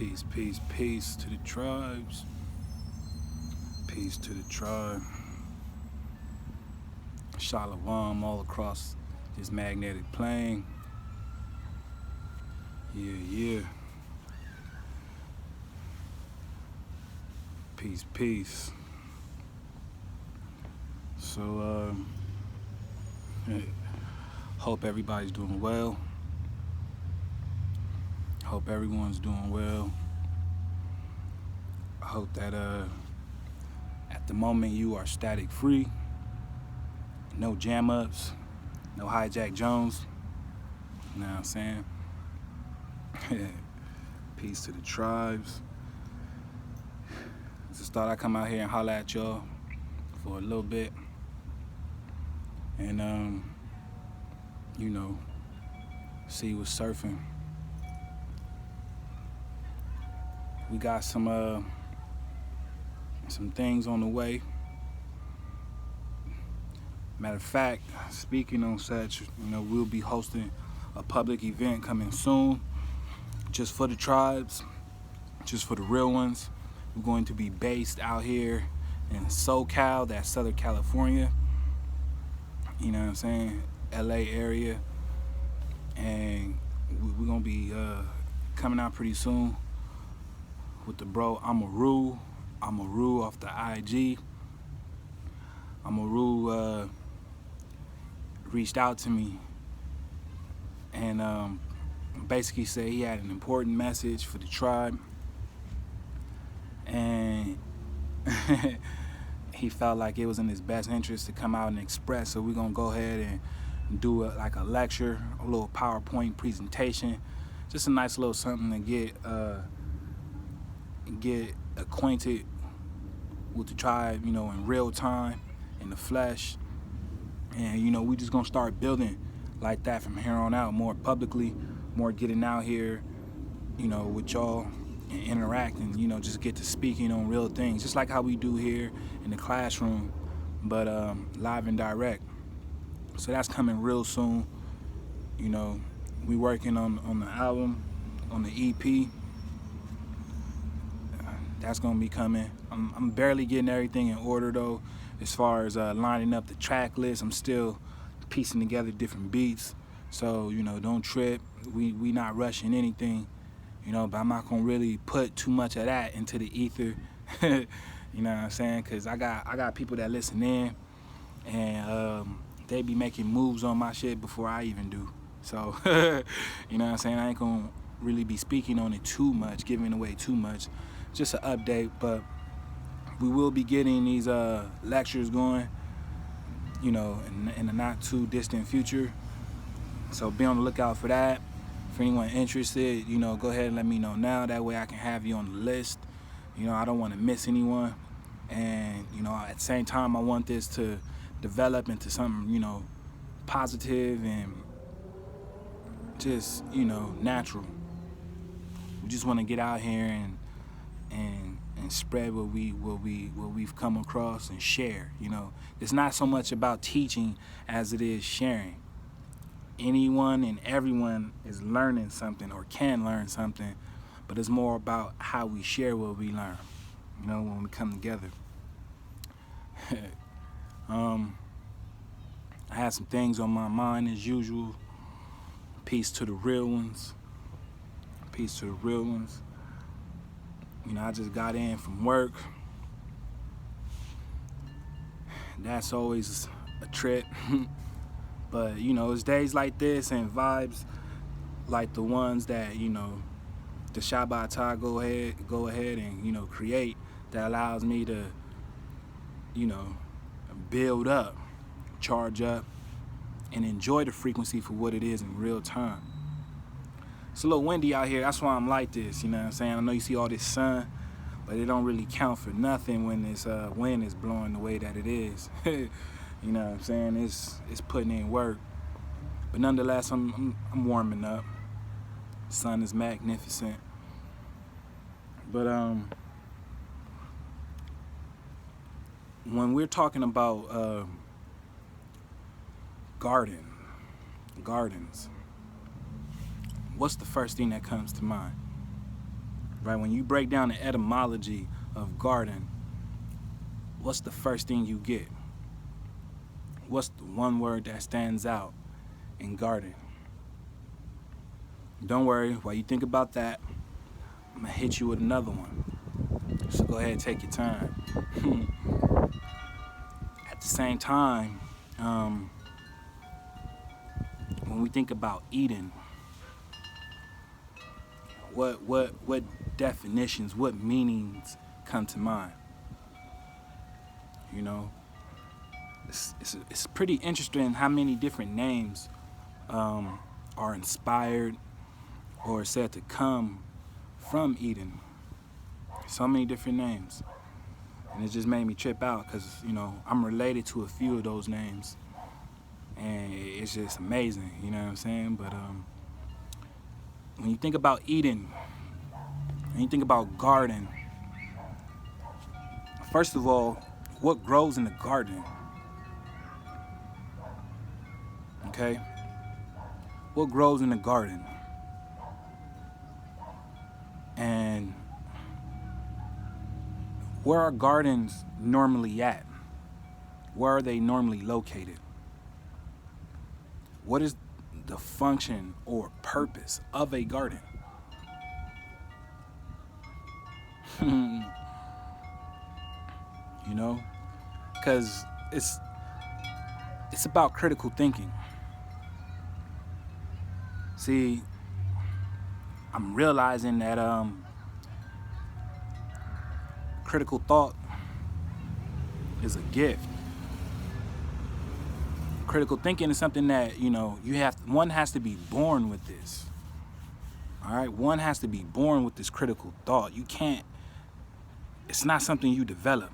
Peace, peace, peace to the tribes. Peace to the tribe. Shalom all across this magnetic plane. Yeah. Peace, peace. So, hope everybody's doing well. Hope everyone's doing well. I hope that at the moment you are static free. No jam ups, no hijack Jones. You know what I'm saying? Peace to the tribes. Just thought I'd come out here and holler at y'all for a little bit. And see what's surfing. We got some things on the way. Matter of fact, speaking on such, we'll be hosting a public event coming soon, just for the tribes, just for the real ones. We're going to be based out here in SoCal, that's Southern California. You know what I'm saying? LA area. And we're gonna be coming out pretty soon with the bro Amaru off the IG. Amaru reached out to me and basically said he had an important message for the tribe, and he felt like it was in his best interest to come out and express. So we're gonna go ahead and do like a lecture, a little PowerPoint presentation, just a nice little something to get acquainted with the tribe, in real time, in the flesh. And we just gonna start building like that from here on out, more publicly, more getting out here, with y'all and interacting, just get to speaking on real things, just like how we do here in the classroom, but live and direct. So that's coming real soon. We working on the album, on the EP. That's gonna be coming. I'm barely getting everything in order though, as far as lining up the track list. I'm still piecing together different beats. So, don't trip. We not rushing anything, but I'm not gonna really put too much of that into the ether. You know what I'm saying? Cause I got people that listen in, and they be making moves on my shit before I even do. So, you know what I'm saying? I ain't gonna really be speaking on it too much, giving away too much. Just an update, but we will be getting these lectures going, in the not too distant future. So be on the lookout for that. For anyone interested, go ahead and let me know now. That way I can have you on the list. I don't want to miss anyone. And, at the same time, I want this to develop into something, positive and just, natural. We just want to get out here and spread what we've come across and share. It's not so much about teaching as it is sharing. Anyone and everyone is learning something or can learn something, but it's more about how we share what we learn, when we come together. I had some things on my mind as usual. Peace to the real ones. Peace to the real ones. I just got in from work. That's always a trip. But, it's days like this and vibes like the ones that, the Shabbat go ahead and, create, that allows me to, build up, charge up, and enjoy the frequency for what it is in real time. It's a little windy out here. That's why I'm like this, you know what I'm saying? I know you see all this sun, but it don't really count for nothing when this wind is blowing the way that it is. You know what I'm saying? It's putting in work. But nonetheless, I'm warming up. The sun is magnificent. But when we're talking about gardens, what's the first thing that comes to mind? right? When you break down the etymology of garden, what's the first thing you get? What's the one word that stands out in garden? Don't worry, while you think about that, I'm gonna hit you with another one. So go ahead and take your time. At the same time, when we think about Eden, what definitions, what meanings come to mind? You know, it's pretty interesting how many different names are inspired or said to come from Eden. So many different names, and it just made me trip out because I'm related to a few of those names, and it's just amazing. You know what I'm saying? But when you think about Eden, when you think about garden, first of all, what grows in the garden? Okay? What grows in the garden? And where are gardens normally at? Where are they normally located? What is the function or purpose of a garden? Because it's about critical thinking. See, I'm realizing that critical thought is a gift. Critical thinking is something that one has to be born with this. All right, one has to be born with this critical thought. You can't. It's not something you develop.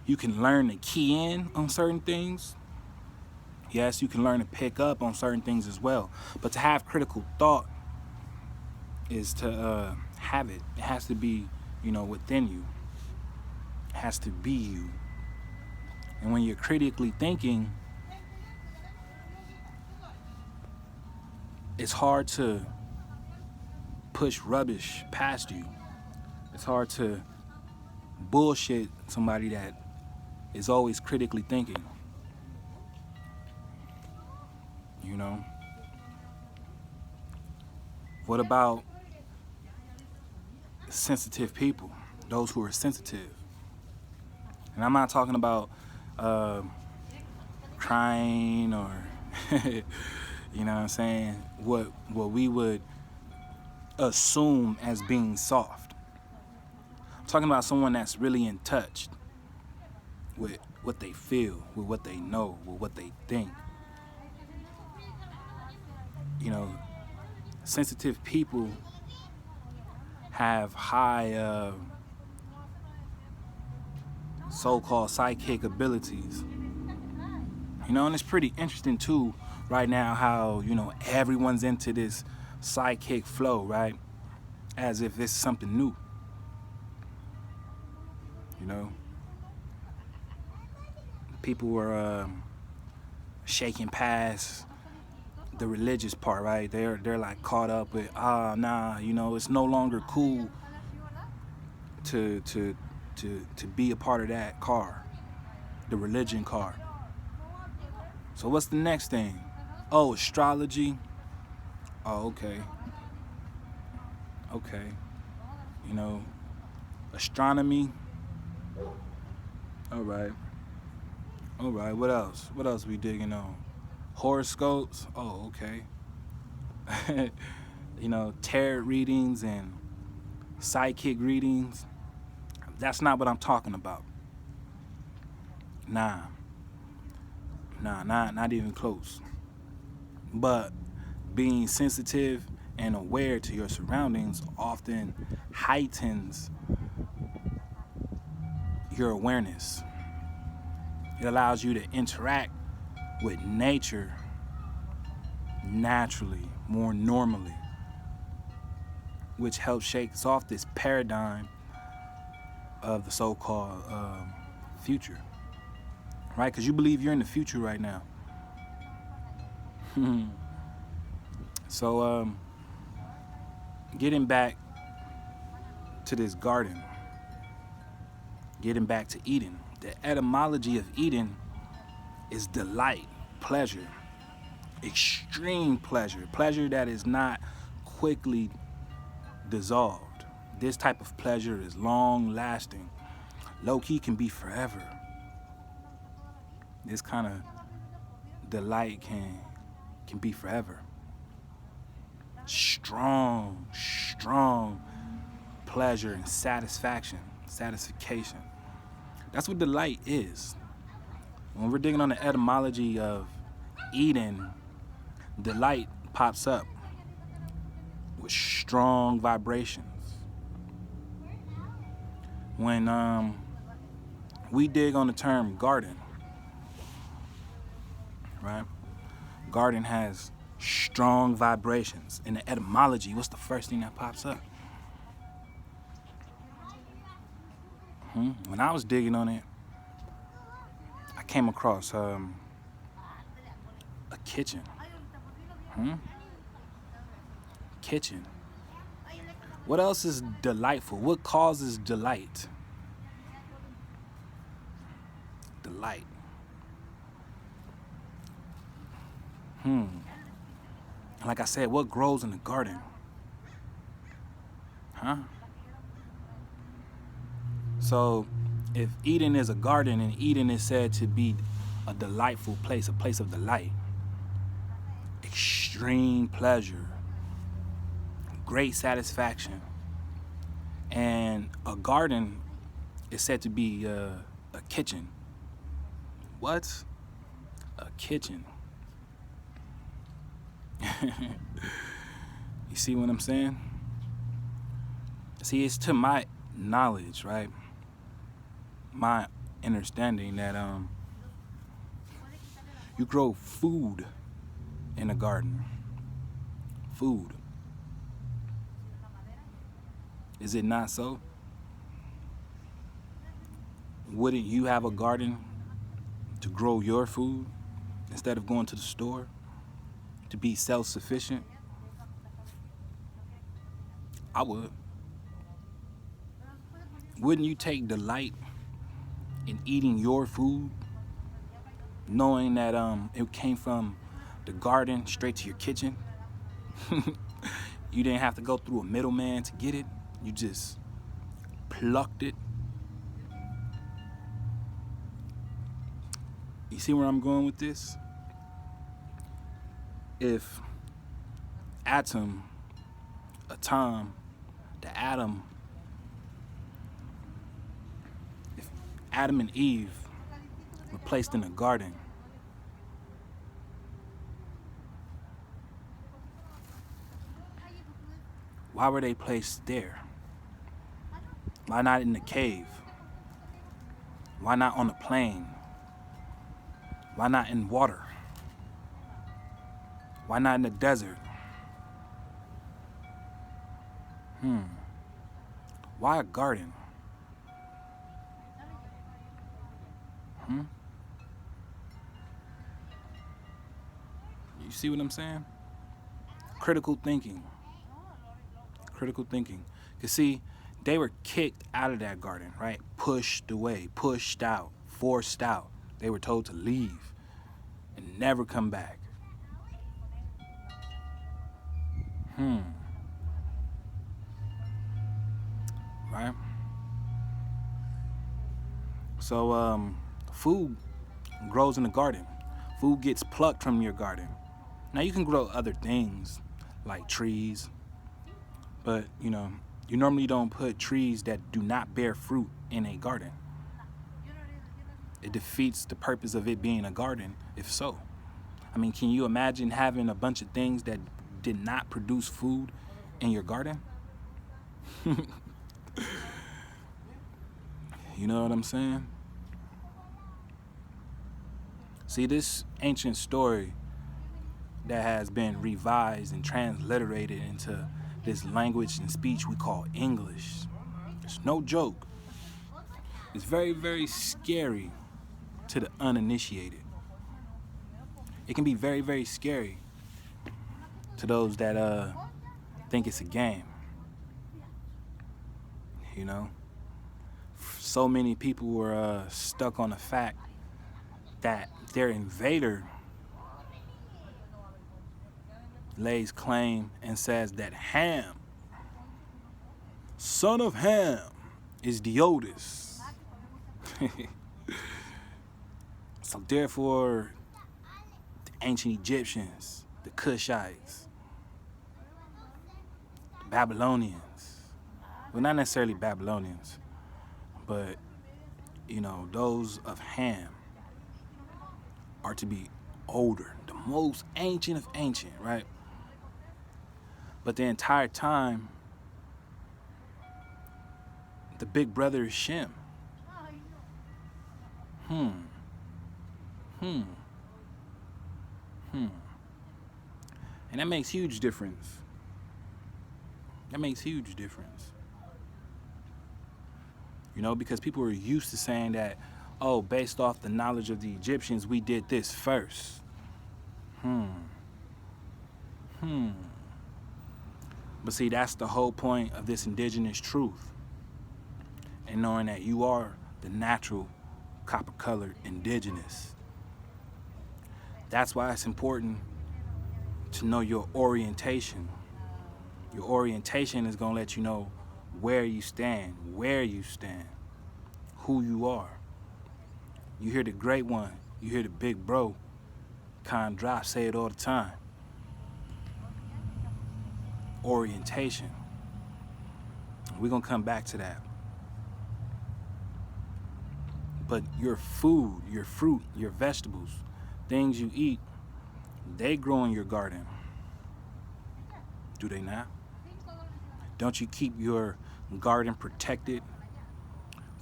You can learn to key in on certain things. Yes, you can learn to pick up on certain things as well. But to have critical thought is to have it. It has to be, within you. It has to be you. And when you're critically thinking, it's hard to push rubbish past you. It's hard to bullshit somebody that is always critically thinking. What about sensitive people? Those who are sensitive. And I'm not talking about crying or, you know what I'm saying? What we would assume as being soft. I'm talking about someone that's really in touch with what they feel, with what they know, with what they think. Sensitive people have high so-called psychic abilities. And it's pretty interesting too right now how, everyone's into this psychic flow, right? As if it's something new. People were shaking past the religious part, right? They're like caught up with it's no longer cool to be a part of that car, the religion car. So what's the next thing? Oh, astrology. Oh, okay. Astronomy. All right. What else? What else we digging on? Horoscopes. Oh, okay. Tarot readings and psychic readings. That's not what I'm talking about. Nah, not even close. But being sensitive and aware to your surroundings often heightens your awareness. It allows you to interact with nature naturally, more normally, which helps shake off this paradigm of the so-called future, right? Because you believe you're in the future right now. So, getting back to this garden, getting back to Eden. The etymology of Eden is delight, pleasure, extreme pleasure, pleasure that is not quickly dissolved. This type of pleasure is long lasting. Low key can be forever. This kind of delight can be forever. Strong pleasure and satisfaction. That's what delight is. When we're digging on the etymology of Eden, delight pops up with strong vibrations. When we dig on the term garden, right? Garden has strong vibrations. In the etymology, what's the first thing that pops up? When I was digging on it, I came across a kitchen. Kitchen. What else is delightful? What causes delight? Delight. Like I said, what grows in the garden? So, if Eden is a garden and Eden is said to be a delightful place, a place of delight, extreme pleasure, great satisfaction, and a garden is said to be a kitchen. What? A kitchen. You see what I'm saying? See, it's to my knowledge, right? My understanding that you grow food in a garden. Food. Is it not so? Wouldn't you have a garden to grow your food instead of going to the store to be self-sufficient? I would. Wouldn't you take delight in eating your food, knowing that it came from the garden straight to your kitchen? You didn't have to go through a middleman to get it. You just plucked it. You see where I'm going with this? If the atom, if Adam and Eve were placed in a garden, why were they placed there? Why not in the cave? Why not on the plain? Why not in water? Why not in the desert? Why a garden? You see what I'm saying? Critical thinking. Critical thinking. Because see, they were kicked out of that garden, right? Pushed away, pushed out, forced out. They were told to leave and never come back. Right? So, food grows in the garden. Food gets plucked from your garden. Now, you can grow other things like trees, but, you normally don't put trees that do not bear fruit in a garden. It defeats the purpose of it being a garden, if so. I mean, can you imagine having a bunch of things that did not produce food in your garden? You know what I'm saying? See, this ancient story that has been revised and transliterated into this language and speech we call English. It's no joke. It's very, very scary to the uninitiated. It can be very, very scary to those that think it's a game. you know. So many people were stuck on the fact that their invader lays claim and says that Ham, son of Ham, is the oldest. So therefore, the ancient Egyptians, the Cushites, the Babylonians, well, not necessarily Babylonians, but, you know, those of Ham are to be older, the most ancient of ancient, right? But the entire time, the big brother is Shem. And that makes huge difference. That makes huge difference. You know, because people are used to saying that, oh, based off the knowledge of the Egyptians, we did this first. But see, that's the whole point of this indigenous truth. And knowing that you are the natural copper-colored indigenous. That's why it's important to know your orientation. Your orientation is going to let you know where you stand, who you are. You hear the great one, you hear the big bro, Con Drop say it all the time. Orientation. We're going to come back to that. But your food, your fruit, your vegetables, things you eat, they grow in your garden. Do they not? Don't you keep your garden protected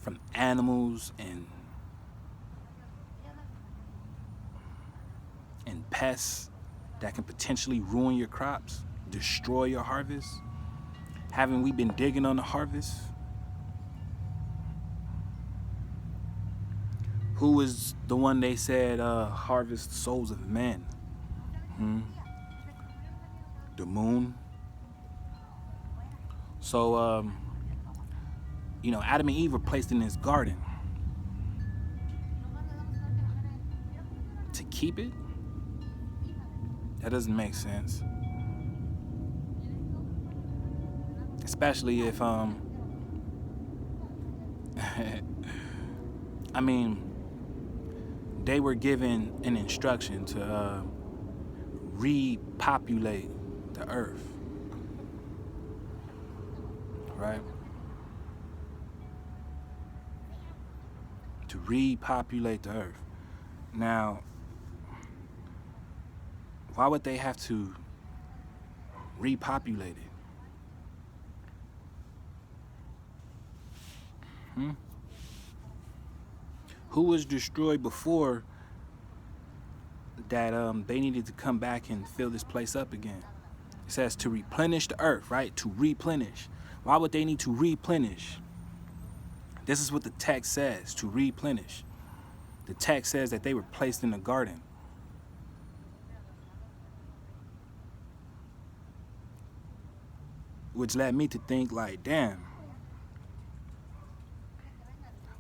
from animals and pests that can potentially ruin your crops, destroy your harvest? Haven't we been digging on the harvest? Who is the one they said harvest souls of men? The moon. So, you know, Adam and Eve were placed in this garden to keep it? That doesn't make sense. Especially if, I mean, they were given an instruction to repopulate the earth, right? To repopulate the earth. Now, why would they have to repopulate it? Who was destroyed before that they needed to come back and fill this place up again? It says to replenish the earth, right? To replenish. Why would they need to replenish? This is what the text says, to replenish. The text says that they were placed in a garden. Which led me to think like, damn,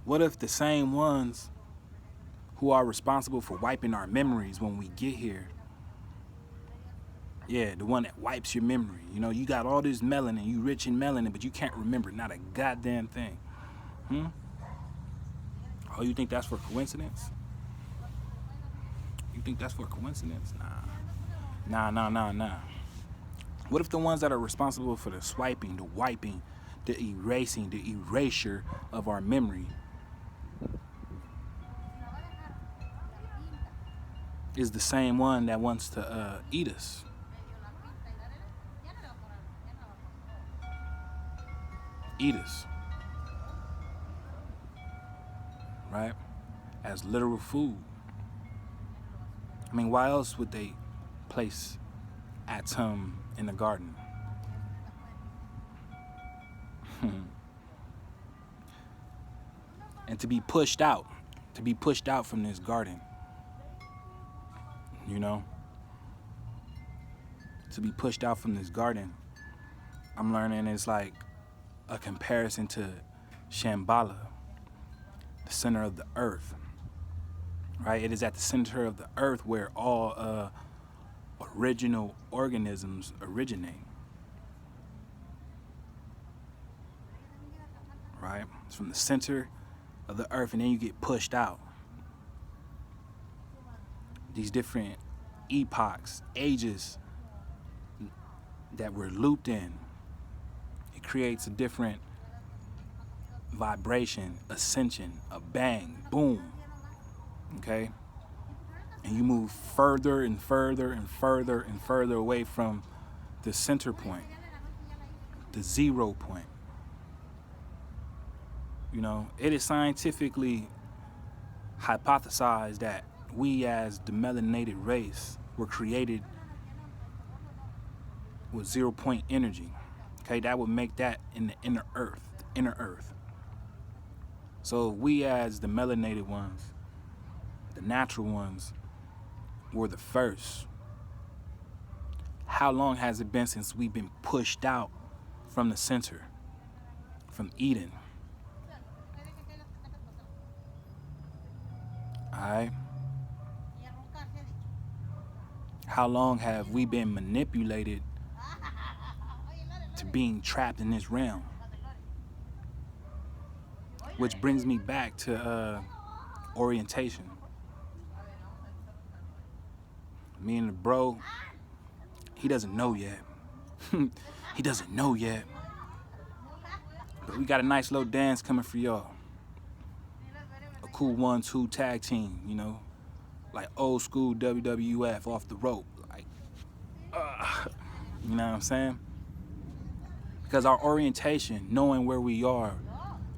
what if the same ones who are responsible for wiping our memories when we get here, yeah, the one that wipes your memory, you know, you got all this melanin, you rich in melanin, but you can't remember not a goddamn thing. Oh, you think that's for coincidence? You think that's for coincidence? Nah. What if the ones that are responsible for the swiping, the wiping, the erasing, the erasure of our memory is the same one that wants to eat us? Eat us. Right? As literal food. I mean, why else would they place Atom in the garden? And to be pushed out from this garden, you know? To be pushed out from this garden, I'm learning it's like a comparison to Shambhala, the center of the earth, right? It is at the center of the earth where all original organisms originate, right? It's from the center of the earth, and then you get pushed out. These different epochs, ages that we're looped in, it creates a different vibration, ascension, a bang, boom, okay? And you move further and further and further and further away from the center point, the 0 point. You know, it is scientifically hypothesized that we as the melanated race were created with 0 point energy. Okay, that would make that in the inner earth. So we as the melanated ones, the natural ones, were the first. How long has it been since we've been pushed out from the center, from Eden? All right. How long have we been manipulated to being trapped in this realm? Which brings me back to orientation. Me and the bro, he doesn't know yet. He doesn't know yet. But we got a nice little dance coming for y'all. A cool 1-2 tag team, you know, like old school WWF off the rope, like, you know what I'm saying? Because our orientation, knowing where we are,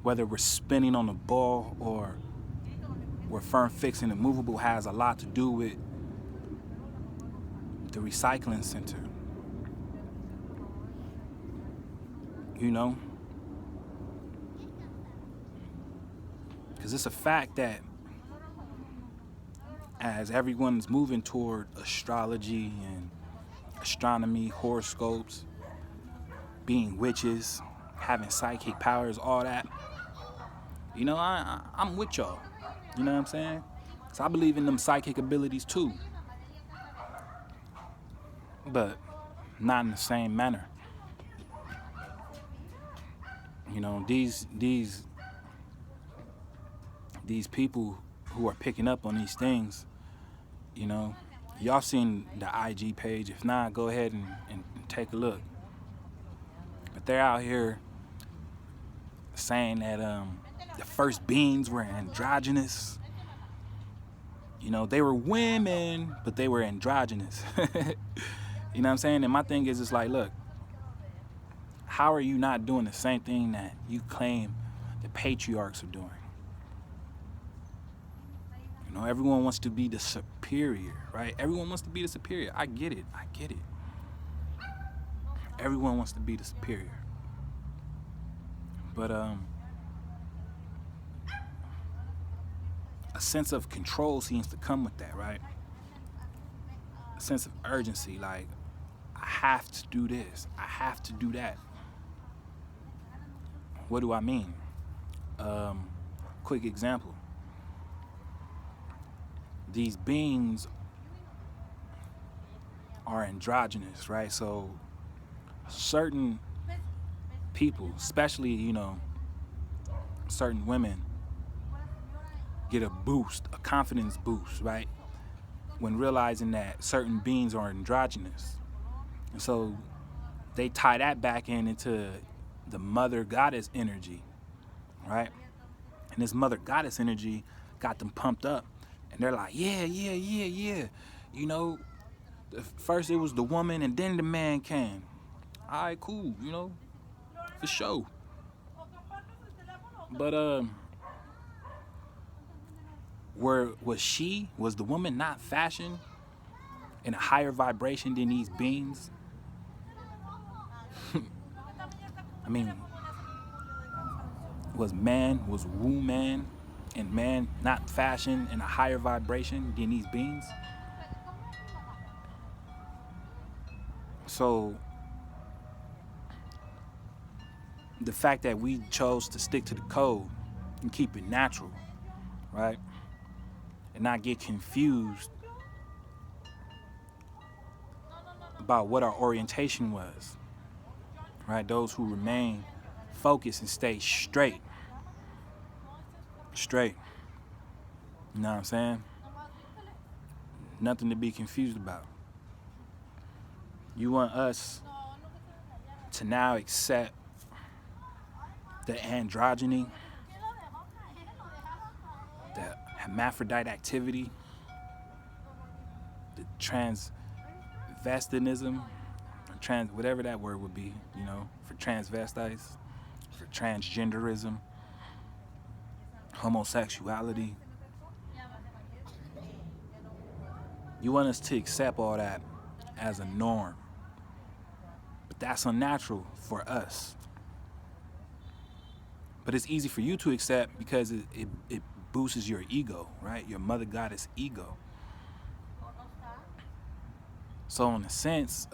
whether we're spinning on the ball or we're firm fixed and immovable, has a lot to do with the recycling center. You know? Because it's a fact that as everyone's moving toward astrology and astronomy, horoscopes, being witches, having psychic powers, all that, you know, I'm with y'all. You know what I'm saying? So I believe in them psychic abilities too. But not in the same manner. You know, these people who are picking up on these things, you know, y'all seen the IG page. If not, go ahead and take a look. But they're out here saying that the first beings were androgynous. You know, they were women, but they were androgynous. You know what I'm saying? And my thing is, it's like, look, how are you not doing the same thing that you claim the patriarchs are doing? You know, everyone wants to be the superior, right? Everyone wants to be the superior. I get it. Everyone wants to be the superior. But a sense of control seems to come with that, right? A sense of urgency, like, I have to do this. I have to do that. What do I mean? Quick example. These beings are androgynous, right? So certain people, especially, you know, certain women, get a boost, a confidence boost, right? When realizing that certain beings are androgynous. And so they tie that back into the mother goddess energy, right? And this mother goddess energy got them pumped up. And they're like, yeah. You know, first it was the woman and then the man came. All right, cool, you know, for sure. But was the woman not fashioned in a higher vibration than these beings? I mean, was woman and man not fashioned in a higher vibration than these beings? So the fact that we chose to stick to the code and keep it natural, right? And not get confused about what our orientation was, right? Those who remain focused and stay straight. You know what I'm saying? Nothing to be confused about. You want us to now accept the androgyny, the hermaphrodite activity, the transvestinism, whatever that word would be, you know, for transvestites, for transgenderism, homosexuality. You want us to accept all that as a norm. But that's unnatural for us. But it's easy for you to accept because it boosts your ego, right? Your mother goddess ego. So in a sense,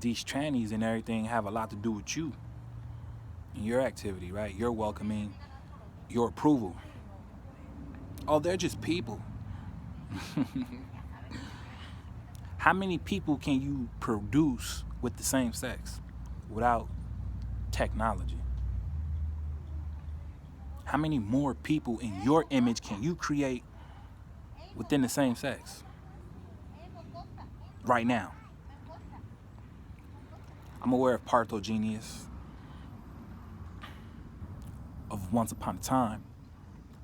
these trannies and everything have a lot to do with you and your activity, right? Your welcoming, your approval. Oh, they're just people. How many people can you produce with the same sex without technology? How many more people in your image can you create within the same sex right now? I'm aware of Parthogenius, of Once Upon a Time,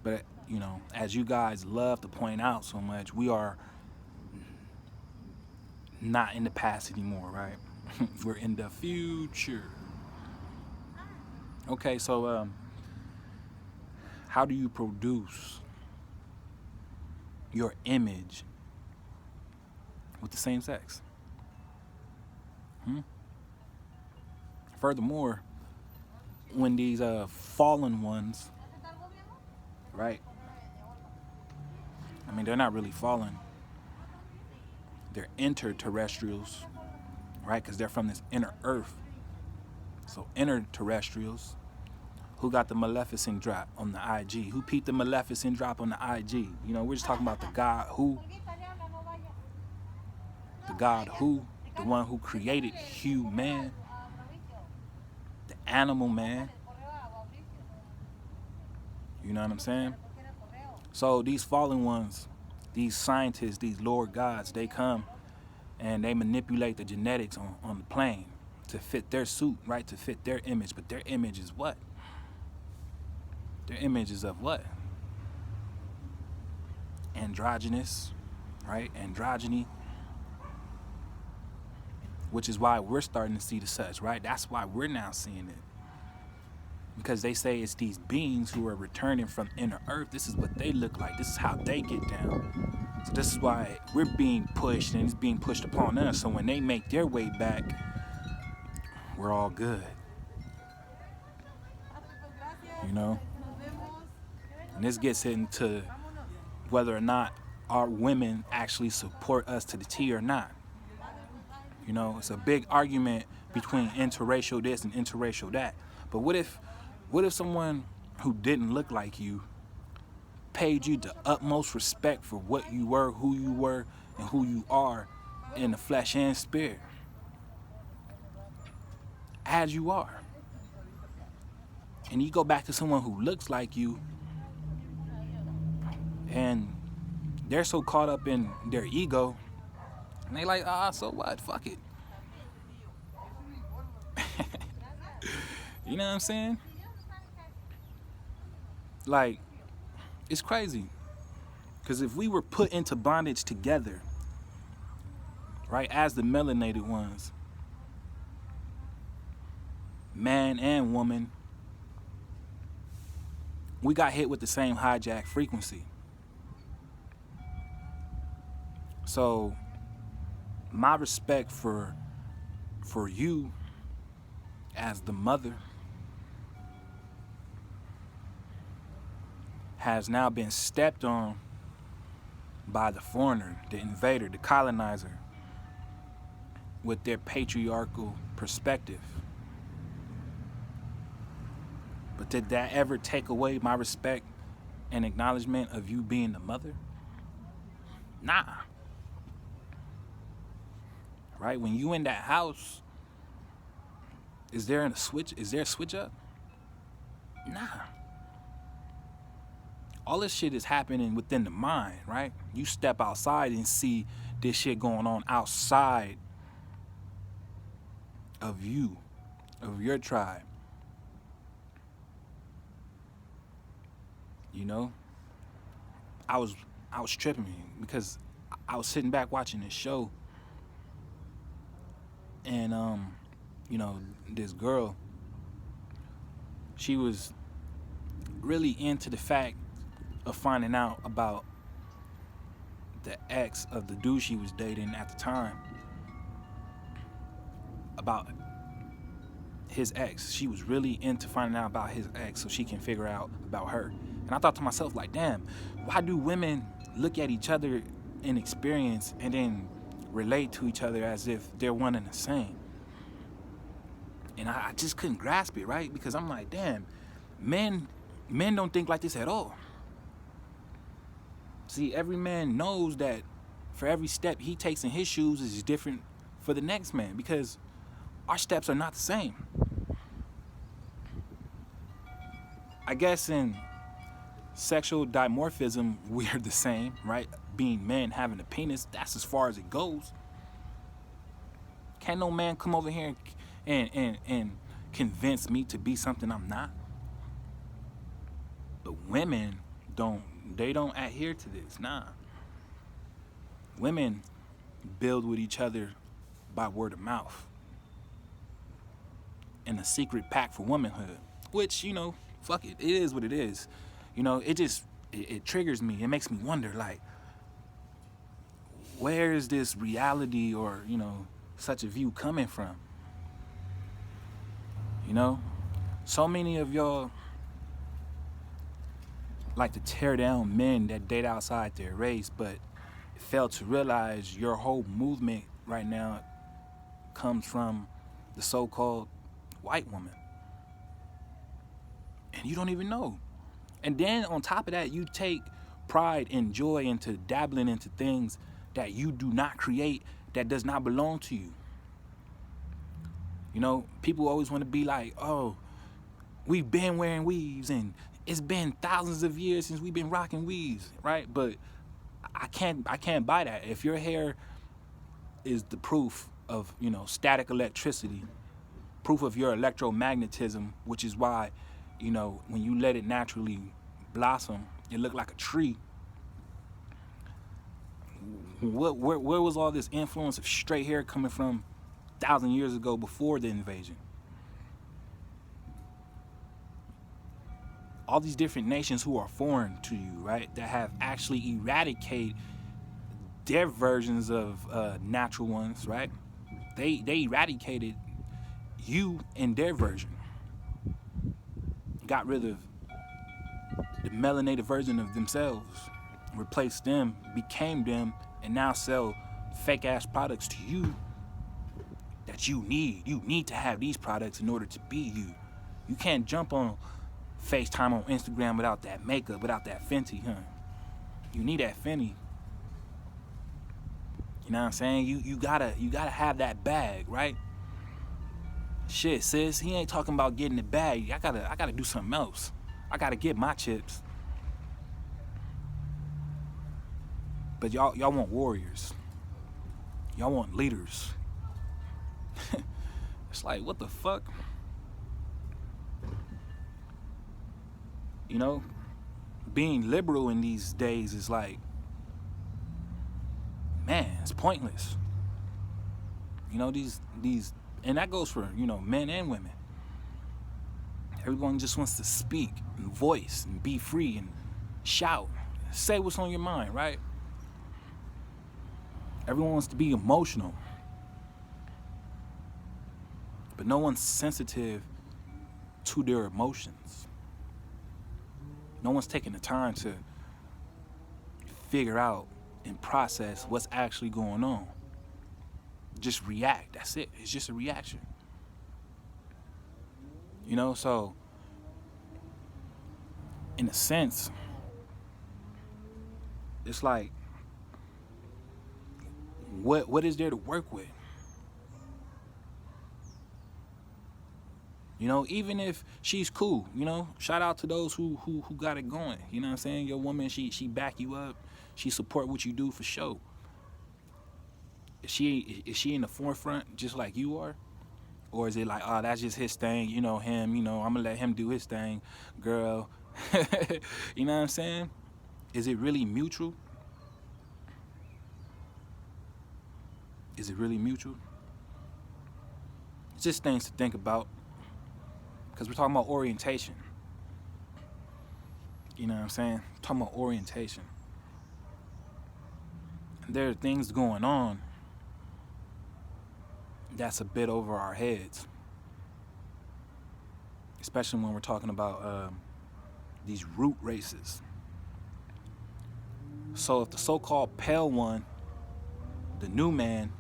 but you know, as you guys love to point out so much, we are not in the past anymore, right? We're in the future. Okay, so how do you produce your image with the same sex? Furthermore, when these fallen ones, right? I mean, they're not really fallen. They're interterrestrials, right? Because they're from this inner earth. So interterrestrials, who got the Maleficent drop on the IG? Who peeped the Maleficent drop on the IG? You know, we're just talking about the God who, the one who created human, the animal man. You know what I'm saying? So these fallen ones, these scientists, these Lord gods, they come and they manipulate the genetics on the plane to fit their suit, right? To fit their image. But their image is what? Their image is of what? Androgynous, right? Androgyny. Which is why we're starting to see the such, right? That's why we're now seeing it. Because they say it's these beings who are returning from inner earth. This is what they look like. This is how they get down. So this is why we're being pushed and it's being pushed upon us. So when they make their way back, we're all good. You know? And this gets into whether or not our women actually support us to the T or not. You know, it's a big argument between interracial this and interracial that. But what if someone who didn't look like you paid you the utmost respect for what you were, who you were, and who you are in the flesh and spirit? As you are. And you go back to someone who looks like you and they're so caught up in their ego and they like, so what? Fuck it. You know what I'm saying? Like, it's crazy. Because if we were put into bondage together, right, as the melanated ones, man and woman, we got hit with the same hijack frequency. So my respect for you as the mother has now been stepped on by the foreigner, the invader, the colonizer, with their patriarchal perspective. did that ever take away my respect and acknowledgement of you being the mother? Nah. Right? When you in that house, is there a switch? Is there a switch up? Nah. All this shit is happening within the mind, right? You step outside and see this shit going on outside of you, of your tribe. You know? I was tripping because I was sitting back watching this show, and you know, this girl, she was really into the fact of finding out about the ex of the dude she was dating at the time, about his ex. She was really into finding out about his ex so she can figure out about her. And I thought to myself, like, damn, why do women look at each other in experience and then relate to each other as if they're one and the same? And I just couldn't grasp it, right? Because I'm like, damn, men don't think like this at all. See, every man knows that for every step he takes in his shoes is different for the next man, because our steps are not the same. I guess in sexual dimorphism, we're the same, right? Being men, having a penis, that's as far as it goes. Can't no man come over here and convince me to be something I'm not. But women don't adhere to this, nah. Women build with each other by word of mouth. And a secret pact for womanhood, which, you know, fuck it, it is what it is. You know, it triggers me. It makes me wonder, like, where is this reality or, you know, such a view coming from? You know, so many of y'all like to tear down men that date outside their race, but fail to realize your whole movement right now comes from the so-called white woman. And you don't even know. And then on top of that, you take pride and joy into dabbling into things that you do not create, that does not belong to you. You know, people always want to be like, oh, we've been wearing weaves and it's been thousands of years since we've been rocking weaves, right? But I can't buy that. If your hair is the proof of, you know, static electricity, proof of your electromagnetism, which is why, you know, when you let it naturally blossom, it looked like a tree. Where was all this influence of straight hair coming from 1,000 years ago before the invasion? All these different nations who are foreign to you, right, that have actually eradicated their versions of natural ones, right? They eradicated you and their version. Got rid of the melanated version of themselves, replaced them, became them, and now sell fake ass products to you that you need. You need to have these products in order to be you. You can't jump on FaceTime on Instagram without that makeup, without that Fenty, huh? You need that Fenty. You know what I'm saying? You gotta have that bag, right? Shit, sis, he ain't talking about getting the bag. I gotta do something else. I gotta get my chips. But y'all want warriors. Y'all want leaders. It's like, what the fuck? You know, being liberal in these days is like, man, it's pointless. You know, these, and that goes for, you know, men and women. Everyone just wants to speak and voice and be free and shout, say what's on your mind, right? Everyone wants to be emotional. But no one's sensitive to their emotions. No one's taking the time to figure out and process what's actually going on. Just react, that's it. It's just a reaction. You know, so in a sense, it's like, what is there to work with? You know, even if she's cool, you know, shout out to those who got it going. You know what I'm saying? Your woman, she back you up, she support what you do for sure. Is she in the forefront just like you are? Or is it like, oh, that's just his thing, you know, him, you know, I'm gonna let him do his thing, girl. You know what I'm saying? Is it really mutual? Is it really mutual? It's just things to think about, because we're talking about orientation. You know what I'm saying? We're talking about orientation. And there are things going on that's a bit over our heads, especially when we're talking about these root races. So if the so-called pale one, the new man,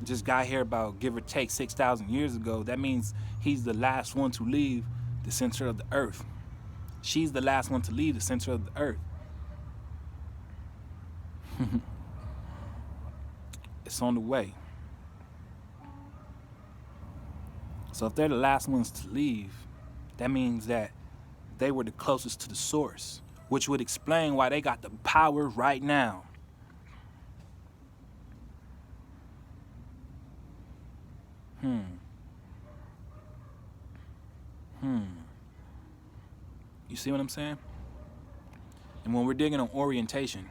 just got here about give or take 6,000 years ago, that means he's the last one to leave the center of the earth. She's the last one to leave the center of the earth. It's on the way. So if they're the last ones to leave, that means that they were the closest to the source, which would explain why they got the power right now. You see what I'm saying? And when we're digging on orientation,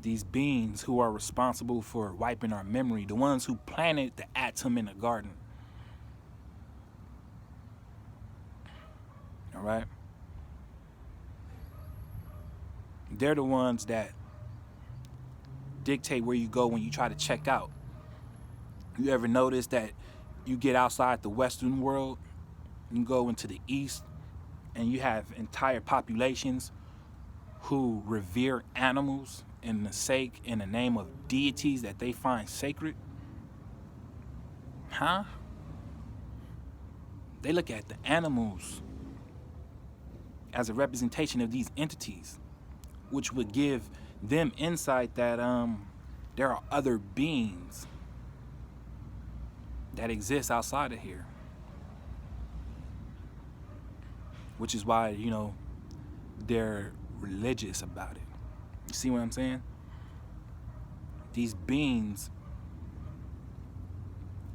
these beings who are responsible for wiping our memory, the ones who planted the atom in the garden, all right? They're the ones that dictate where you go when you try to check out. You ever notice that you get outside the Western world, you go into the East, and you have entire populations who revere animals in the name of deities that they find sacred? Huh? They look at the animals as a representation of these entities, which would give them insight that there are other beings that exist outside of here. Which is why, you know, they're religious about it. You see what I'm saying? These beings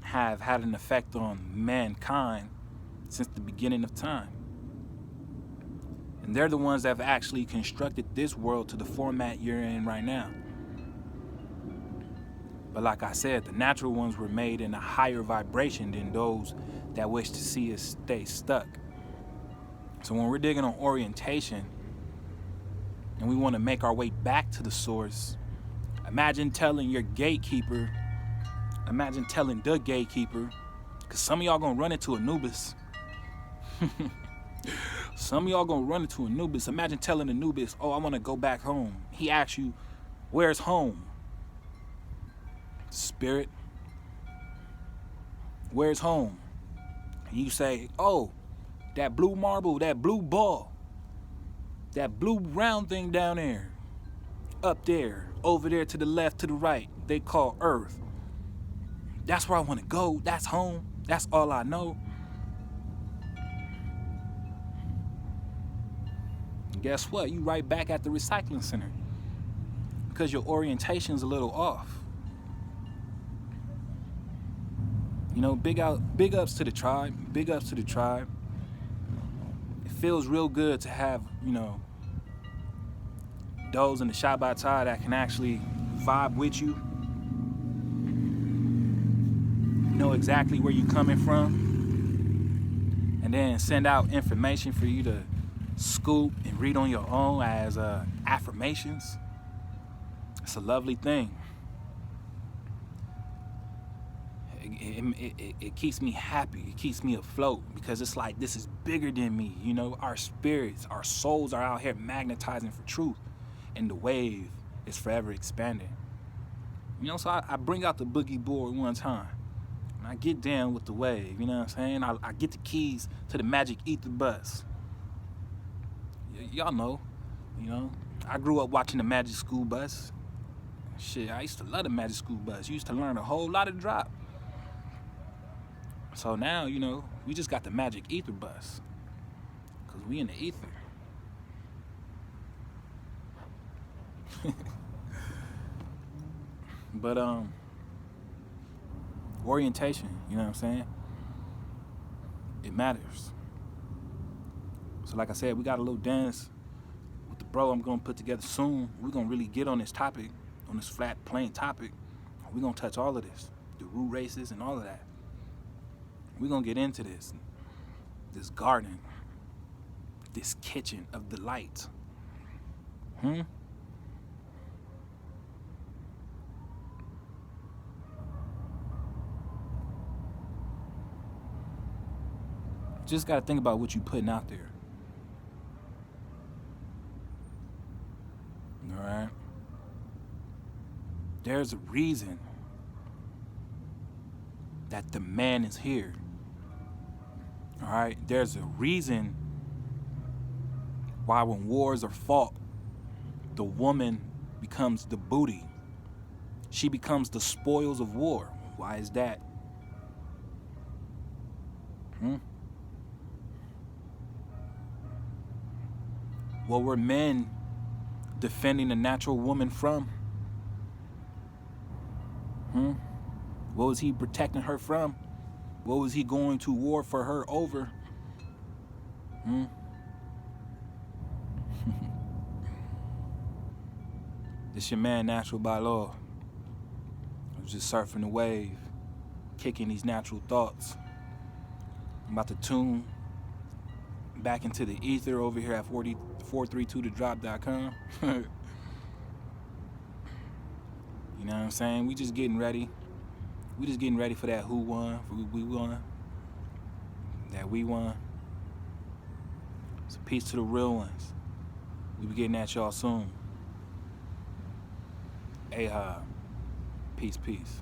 have had an effect on mankind since the beginning of time. And they're the ones that have actually constructed this world to the format you're in right now. But like I said, the natural ones were made in a higher vibration than those that wish to see us stay stuck. So when we're digging on orientation and we want to make our way back to the source, imagine telling the gatekeeper, because some of y'all gonna run into Anubis. Some of y'all gonna run into Anubis. Imagine telling Anubis, oh, I want to go back home. He asks you, where's home? Spirit, where's home? And you say, oh, that blue marble, that blue ball, that blue round thing down there, up there, over there to the left, to the right, they call Earth. That's where I want to go. That's home. That's all I know. And guess what? You right back at the recycling center because your orientation's a little off. You know, big ups to the tribe. Big ups to the tribe. It feels real good to have, you know, those in the Shabbat that can actually vibe with you, know exactly where you're coming from, and then send out information for you to scoop and read on your own as affirmations. It's a lovely thing. It keeps me happy. It keeps me afloat because it's like this is bigger than me. You know, our spirits, our souls are out here magnetizing for truth, and the wave is forever expanding. You know, so I bring out the boogie board one time. And I get down with the wave, you know what I'm saying? I get the keys to the magic ether bus. Y'all know, you know. I grew up watching the Magic School Bus. Shit, I used to love the Magic School Bus. You used to learn a whole lot of drop. So now, you know, we just got the Magic Ether Bus. Because we in the ether. But, orientation, you know what I'm saying? It matters. So like I said, we got a little dance with the bro I'm going to put together soon. We're going to really get on this topic, on this flat, plain topic. We're going to touch all of this, the root races and all of that. We're going to get into this garden, this kitchen of delight. Just got to think about what you're putting out there. All right? There's a reason that the man is here. All right? There's a reason why when wars are fought, the woman becomes the booty. She becomes the spoils of war. Why is that? What were men defending a natural woman from? What was he protecting her from? What was he going to war for her over? This your man, Natural by Law. I was just surfing the wave, kicking these natural thoughts. I'm about to tune back into the ether over here at 432thedrop.com. You know what I'm saying? We just getting ready. We just getting ready for that who won, for we won, that we won. So peace to the real ones. We be getting at y'all soon. Ahab. Peace, peace.